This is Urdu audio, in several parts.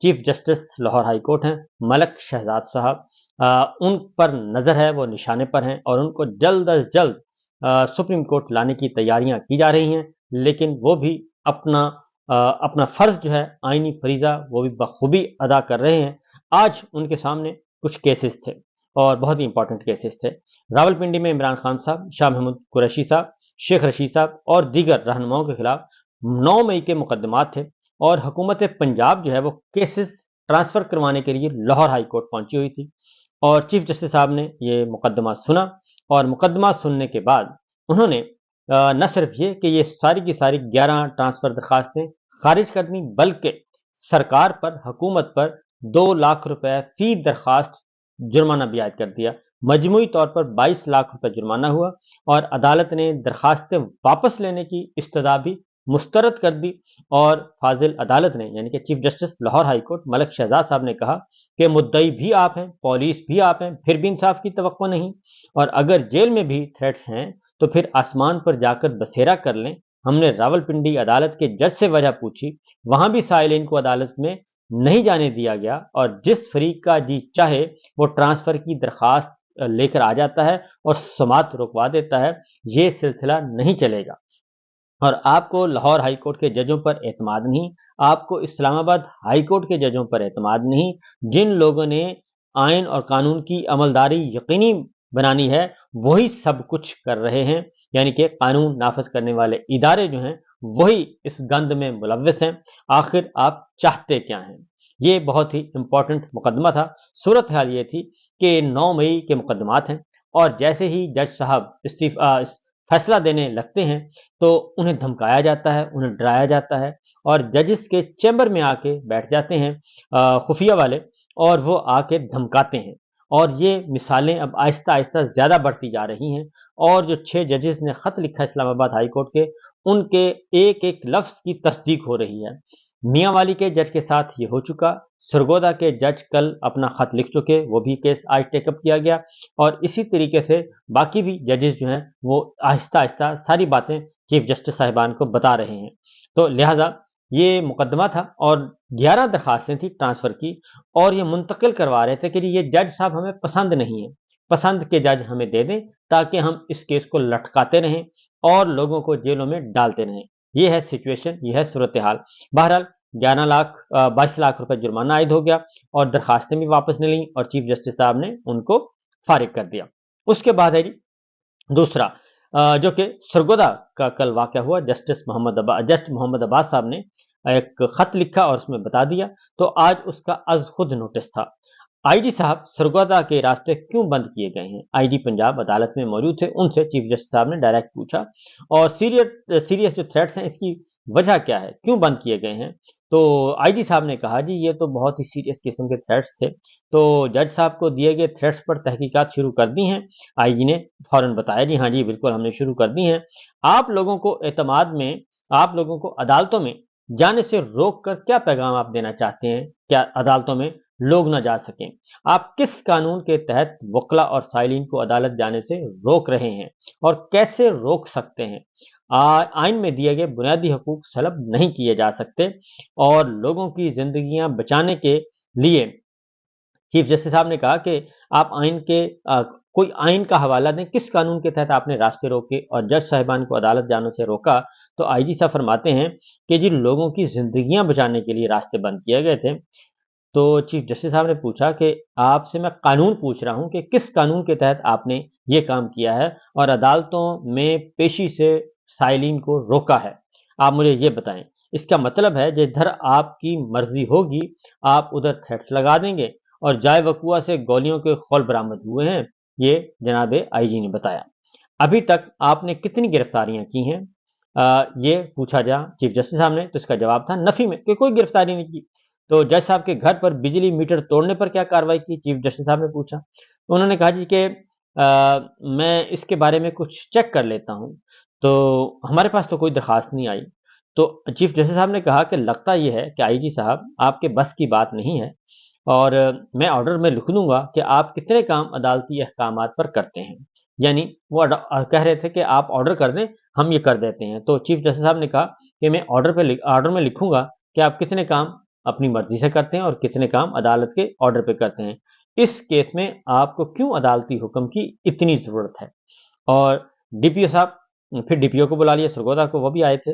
Chief justice Lahore high court ہیں ملک شہزاد صاحب، ان پر نظر ہے، وہ نشانے پر ہیں اور ان کو جلد از جلد سپریم کورٹ لانے کی تیاریاں کی جا رہی ہیں، لیکن وہ بھی اپنا فرض جو ہے آئینی فریضہ وہ بھی بخوبی ادا کر رہے ہیں۔ آج ان کے سامنے کچھ کیسز تھے اور بہت ہی امپورٹنٹ کیسز تھے۔ راولپنڈی میں عمران خان صاحب، شاہ محمود قریشی صاحب، شیخ رشید صاحب اور دیگر رہنماؤں کے خلاف 9 مئی کے مقدمات تھے اور حکومت پنجاب جو ہے وہ کیسز ٹرانسفر کروانے کے لیے لاہور ہائی کورٹ پہنچی ہوئی تھی اور چیف جسٹس صاحب نے یہ مقدمات سنا اور مقدمات سننے کے بعد انہوں نے نہ صرف یہ کہ یہ ساری کی ساری 11 ٹرانسفر درخواستیں خارج کر دیں، بلکہ سرکار پر، حکومت پر 2 لاکھ روپے فی درخواست جرمانہ بھی عائد کر دیا۔ مجموعی طور پر 22 لاکھ روپے جرمانہ ہوا اور عدالت نے درخواستیں واپس لینے کی استدعا بھی مسترد کر دی اور فاضل عدالت نے یعنی کہ chief justice Lahore high court Malik Shahzad صاحب نے کہا کہ مدعی بھی آپ ہیں، پولیس بھی آپ ہیں، پھر بھی انصاف کی توقع نہیں، اور اگر جیل میں بھی تھریٹس ہیں تو پھر آسمان پر جا کر بسیرا کر لیں۔ ہم نے راولپنڈی عدالت کے جج سے وجہ پوچھی، وہاں بھی سائلین کو عدالت میں نہیں جانے دیا گیا اور جس فریق کا جی چاہے وہ ٹرانسفر کی درخواست لے کر آ جاتا ہے اور سماعت رکوا دیتا ہے۔ یہ سلسلہ نہیں چلے گا اور آپ کو لاہور ہائی کورٹ کے ججوں پر اعتماد نہیں، آپ کو اسلام آباد ہائی کورٹ کے ججوں پر اعتماد نہیں، جن لوگوں نے آئین اور قانون کی عملداری یقینی بنانی ہے وہی سب کچھ کر رہے ہیں، یعنی کہ قانون نافذ کرنے والے ادارے جو ہیں وہی اس گند میں ملوث ہیں۔ آخر آپ چاہتے کیا ہیں؟ یہ بہت ہی امپورٹنٹ مقدمہ تھا۔ صورتحال یہ تھی کہ 9 مئی کے مقدمات ہیں اور جیسے ہی جج صاحب فیصلہ دینے لگتے ہیں تو انہیں دھمکایا جاتا ہے، انہیں ڈرایا جاتا ہے اور ججز کے چیمبر میں آ کے بیٹھ جاتے ہیں خفیہ والے اور وہ آ کے دھمکاتے ہیں، اور یہ مثالیں اب آہستہ آہستہ زیادہ بڑھتی جا رہی ہیں اور جو 6 ججز نے خط لکھا اسلام آباد ہائی کورٹ کے، ان کے ایک ایک لفظ کی تصدیق ہو رہی ہے۔ میاں والی کے جج کے ساتھ یہ ہو چکا، سرگودا کے جج کل اپنا خط لکھ چکے، وہ بھی کیس آج ٹیک اپ کیا گیا اور اسی طریقے سے باقی بھی ججز جو ہیں وہ آہستہ آہستہ ساری باتیں چیف جسٹس صاحبان کو بتا رہے ہیں۔ تو لہٰذا یہ مقدمہ تھا اور 11 درخواستیں تھی ٹرانسفر کی اور یہ منتقل کروا رہے تھے کہ یہ جج صاحب ہمیں پسند نہیں ہیں، پسند کے جج ہمیں دے دیں تاکہ ہم اس کیس کو لٹکاتے رہیں اور لوگوں کو جیلوں میں ڈالتے رہیں۔ یہ ہے سچویشن، یہ ہے صورتحال۔ بہرحال 22 لاکھ روپے جرمانہ عائد ہو گیا اور درخواستیں بھی واپس نہیں لیں اور چیف جسٹس صاحب نے ان کو فارغ کر دیا۔ اس کے بعد ہے جی دوسرا جو کہ سرگودا کا کل واقعہ ہوا، جسٹ محمد عباس صاحب نے ایک خط لکھا اور اس میں بتا دیا، تو آج اس کا از خود نوٹس تھا۔ آئی جی صاحب سرگودا کے راستے کیوں بند کیے گئے ہیں؟ آئی جی پنجاب عدالت میں موجود تھے، ان سے چیف جسٹس صاحب نے ڈائریکٹ پوچھا اور سیریس جو تھریٹس ہیں اس کی وجہ کیا ہے، کیوں بند کیے گئے ہیں؟ تو آئی جی صاحب نے کہا جی یہ تو بہت ہی سیریس قسم کے تھریٹس تھے، تو جج صاحب کو دیے گئے تھریٹس پر تحقیقات شروع کر دی ہیں۔ آئی جی نے فوراً بتایا جی ہاں جی بالکل ہم نے شروع کر دی ہیں۔ آپ لوگوں کو اعتماد میں، آپ لوگوں کو عدالتوں میں جانے سے روک کر کیا پیغام آپ دینا چاہتے ہیں؟ کیا عدالتوں میں لوگ نہ جا سکیں؟ آپ کس قانون کے تحت وکلا اور سائلین کو عدالت جانے سے روک رہے ہیں اور کیسے روک سکتے ہیں؟ آئین میں دیے گئے بنیادی حقوق سلب نہیں کیے جا سکتے اور لوگوں کی زندگیاں بچانے کے لیے چیف جسٹس صاحب نے کہا کہ آپ کوئی آئین کا حوالہ دیں، کس قانون کے تحت آپ نے راستے روکے اور جج صاحبان کو عدالت جانے سے روکا؟ تو آئی جی صاحب فرماتے ہیں کہ جن لوگوں کی زندگیاں بچانے کے لیے راستے بند کیے گئے تھے۔ تو چیف جسٹس صاحب نے پوچھا کہ آپ سے میں قانون پوچھ رہا ہوں کہ کس قانون کے تحت آپ نے یہ کام کیا ہے اور عدالتوں میں پیشی سے سائلین کو روکا ہے، آپ مجھے یہ بتائیں۔ اس کا مطلب ہے جدھر آپ کی مرضی ہوگی آپ ادھر تھریٹس لگا دیں گے اور جائے وقوع سے گولیوں کے خول برآمد ہوئے ہیں، یہ جناب آئی جی نے بتایا۔ ابھی تک آپ نے کتنی گرفتاریاں کی ہیں؟ یہ پوچھا جا چیف جسٹس صاحب نے، تو اس کا جواب تھا نفی میں کہ کوئی گرفتاری نہیں کی۔ تو جج صاحب کے گھر پر بجلی میٹر توڑنے پر کیا کارروائی کی؟ چیف جسٹس صاحب نے پوچھا۔ انہوں نے کہا جی کہ میں اس کے بارے میں کچھ چیک کر لیتا ہوں، تو ہمارے پاس تو کوئی درخواست نہیں آئی۔ تو چیف جسٹس صاحب نے کہا کہ لگتا یہ ہے کہ آئی جی صاحب آپ کے بس کی بات نہیں ہے اور میں آرڈر میں لکھ دوں گا کہ آپ کتنے کام عدالتی احکامات پر کرتے ہیں، یعنی وہ کہہ رہے تھے کہ آپ آرڈر کر دیں ہم یہ کر دیتے ہیں۔ تو چیف جسٹس صاحب نے کہا کہ میں آرڈر میں لکھوں گا کہ آپ کتنے کام اپنی مرضی سے کرتے ہیں اور کتنے کام عدالت کے آرڈر پہ کرتے ہیں۔ اس کیس میں آپ کو کیوں عدالتی حکم کی اتنی ضرورت ہے؟ اور ڈی پی او صاحب، پھر ڈی پی او کو بلا لیا، سرگودا کو، وہ بھی آئے تھے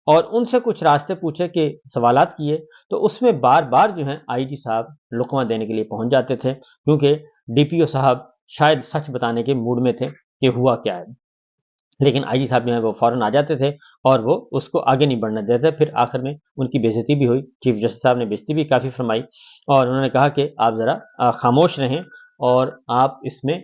اور ان سے کچھ راستے پوچھے کہ سوالات کیے، تو اس میں بار بار جو ہیں آئی جی صاحب لقمہ دینے کے لیے پہنچ جاتے تھے، کیونکہ ڈی پی او صاحب شاید سچ بتانے کے موڈ میں تھے کہ ہوا کیا ہے، لیکن آئی جی صاحب جو ہے وہ فوراً آ جاتے تھے اور وہ اس کو آگے نہیں بڑھنے دیتے۔ پھر آخر میں ان کی بے عزتی بھی ہوئی، چیف جسٹس صاحب نے بے عزتی بھی کافی فرمائی اور انہوں نے کہا کہ آپ ذرا خاموش رہیں اور آپ اس میں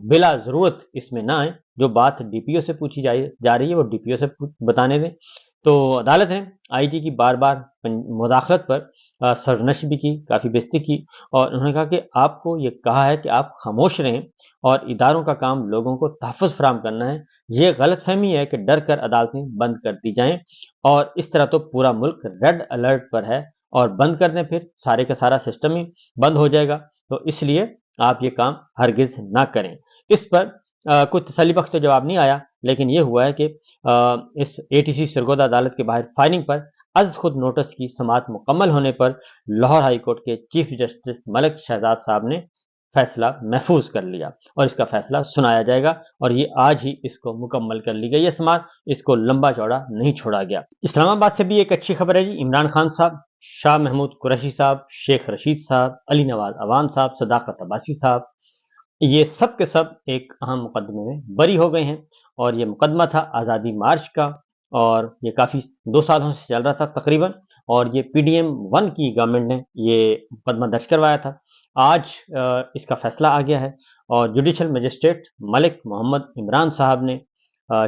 بلا ضرورت اس میں نہ آئیں، جو بات ڈی پی او سے پوچھی جا رہی ہے وہ ڈی پی او سے بتانے دیں۔ تو عدالت نے آئی جی کی بار بار مداخلت پر سرزنش بھی کی، کافی بے عزتی کی اور انہوں نے کہا کہ آپ کو یہ کہا ہے کہ آپ خاموش رہیں اور اداروں کا کام لوگوں کو تحفظ فراہم کرنا ہے، یہ غلط فہمی ہے کہ ڈر کر عدالتیں بند کر دی جائیں اور اس طرح تو پورا ملک ریڈ الرٹ پر ہے اور بند کر دیں پھر سارے کا سارا سسٹم ہی بند ہو جائے گا، تو اس لیے آپ یہ کام ہرگز نہ کریں۔ اس پر کوئی تسلی بخش تو جواب نہیں آیا، لیکن یہ ہوا ہے کہ اس اے ٹی سی سرگودا عدالت کے باہر فائرنگ پر از خود نوٹس کی سماعت مکمل ہونے پر لاہور ہائی کورٹ کے چیف جسٹس ملک شہزاد صاحب نے فیصلہ محفوظ کر لیا اور اس کا فیصلہ سنایا جائے گا اور یہ آج ہی اس کو مکمل کر لی گئی ہے سماعت، اس کو لمبا چوڑا نہیں چھوڑا گیا۔ اسلام آباد سے بھی ایک اچھی خبر ہے جی، عمران خان صاحب، شاہ محمود قریشی صاحب، شیخ رشید صاحب، علی نواز عوان صاحب، صداقت عباسی صاحب، یہ سب کے سب ایک اہم مقدمے میں بری ہو گئے ہیں اور یہ مقدمہ تھا آزادی مارچ کا اور یہ کافی 2 سالوں سے چل رہا تھا تقریباً، اور یہ پی ڈی ایم 1 کی گورنمنٹ نے یہ مقدمہ درج کروایا تھا۔ آج اس کا فیصلہ آ گیا ہے اور جوڈیشل مجسٹریٹ ملک محمد عمران صاحب نے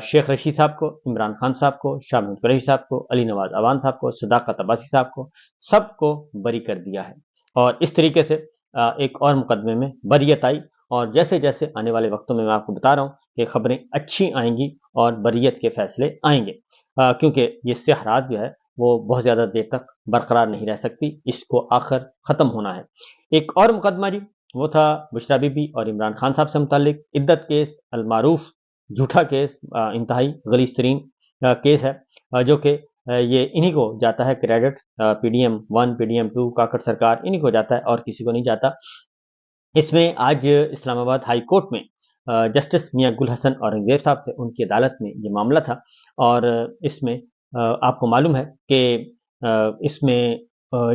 شیخ رشید صاحب کو، عمران خان صاحب کو، شاہ محمود قریشی صاحب کو، علی نواز عوان صاحب کو، صداقت عباسی صاحب کو، سب کو بری کر دیا ہے اور اس طریقے سے ایک اور مقدمے میں بریت آئی اور جیسے جیسے آنے والے وقتوں میں آپ کو بتا رہا ہوں کہ خبریں اچھی آئیں گی اور بریت کے فیصلے آئیں گے، کیونکہ یہ سیاحت جو ہے وہ بہت زیادہ دیر تک برقرار نہیں رہ سکتی، اس کو آخر ختم ہونا ہے۔ ایک اور مقدمہ جی، وہ تھا بشرا بی بی اور عمران خان صاحب سے متعلق عدت کیس، المعروف جھوٹا کیس، انتہائی غلیظ ترین کیس ہے، جو کہ یہ انہی کو جاتا ہے credit, P D M 1، P D M 2، Kakar سرکار، انہی کو جاتا ہے اور کسی کو نہیں جاتا۔ اس میں آج اسلام آباد ہائی کورٹ میں جسٹس میاں گل حسن اورنگزیب صاحب تھے، ان کی عدالت میں یہ معاملہ تھا اور اس میں آپ کو معلوم ہے کہ اس میں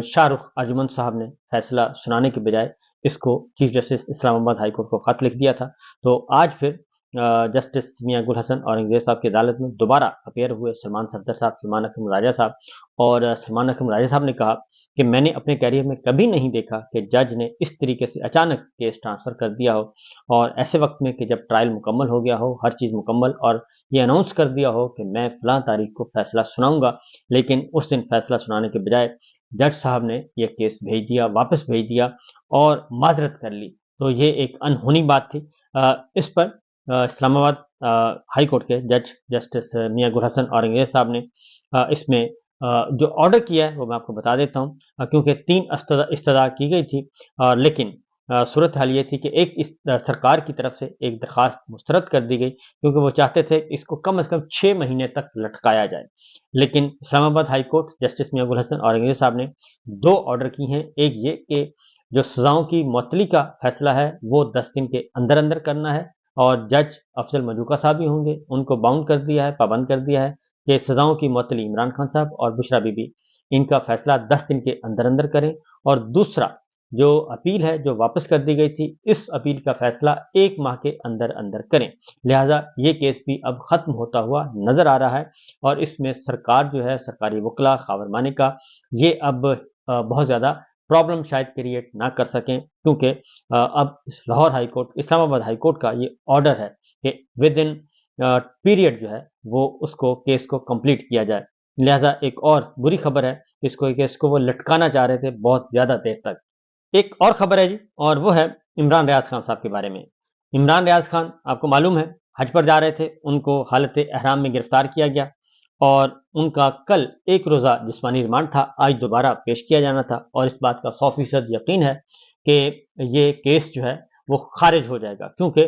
شاہ رخ ارجمند صاحب نے فیصلہ سنانے کے بجائے اس کو چیف جسٹس اسلام آباد ہائی کورٹ کو خط لکھ دیا تھا، تو آج پھر جسٹس میاں گل حسن اورنگزیب صاحب کی عدالت میں دوبارہ اپیئر ہوئے سلمان صفدر صاحب، سلمان اکرم راجہ صاحب، اور سلمان اکرم راجہ صاحب نے کہا کہ میں نے اپنے کیریئر میں کبھی نہیں دیکھا کہ جج نے اس طریقے سے اچانک کیس ٹرانسفر کر دیا ہو اور ایسے وقت میں کہ جب ٹرائل مکمل ہو گیا ہو، ہر چیز مکمل، اور یہ اناؤنس کر دیا ہو کہ میں فلاں تاریخ کو فیصلہ سناؤں گا، لیکن اس دن فیصلہ سنانے کے بجائے جج صاحب نے یہ کیس بھیج دیا، واپس بھیج دیا اور معذرت کر لی، تو یہ ایک انہونی بات تھی۔ اس پر اسلام آباد ہائی کورٹ کے جج جسٹس میاں گل حسن اورنگزیب صاحب نے اس میں جو آرڈر کیا ہے وہ میں آپ کو بتا دیتا ہوں، کیونکہ 3 استدعا کی گئی تھی، لیکن صورتحال یہ تھی کہ ایک سرکار کی طرف سے ایک درخواست مسترد کر دی گئی، کیونکہ وہ چاہتے تھے کہ اس کو کم از کم 6 مہینے تک لٹکایا جائے، لیکن اسلام آباد ہائی کورٹ جسٹس میاں گل حسن اورنگزیب صاحب نے 2 آرڈر کی ہیں۔ ایک یہ کہ جو سزاؤں کی معطلی کا فیصلہ ہے وہ 10 دن کے اندر اندر کرنا ہے، اور جج افضل مجوکا صاحب بھی ہوں گے، ان کو باؤنڈ کر دیا ہے، پابند کر دیا ہے کہ سزاؤں کی معطلی عمران خان صاحب اور بشرا بی بی ان کا فیصلہ 10 دن کے اندر اندر کریں، اور دوسرا جو اپیل ہے جو واپس کر دی گئی تھی، اس اپیل کا فیصلہ 1 ماہ کے اندر اندر کریں، لہذا یہ کیس بھی اب ختم ہوتا ہوا نظر آ رہا ہے اور اس میں سرکار جو ہے، سرکاری وکلا خاورمانے کا، یہ اب بہت زیادہ پرابلم شاید کریٹ نہ کر سکیں، کیونکہ اب لاہور ہائی کورٹ، اسلام آباد ہائی کورٹ کا یہ آرڈر ہے کہ ود ان پیریڈ جو ہے وہ اس کو کیس کو کمپلیٹ کیا جائے، لہذا ایک اور بری خبر ہے کہ اس کو وہ لٹکانا چاہ رہے تھے بہت زیادہ دیر تک۔ ایک اور خبر ہے جی، اور وہ ہے عمران ریاض خان صاحب کے بارے میں۔ عمران ریاض خان آپ کو معلوم ہے حج پر جا رہے تھے، ان کو حالت احرام میں گرفتار کیا گیا اور ان کا کل 1 روزہ جسمانی ریمانڈ تھا، آج دوبارہ پیش کیا جانا تھا، اور اس بات کا 100% یقین ہے کہ یہ کیس جو ہے وہ خارج ہو جائے گا، کیونکہ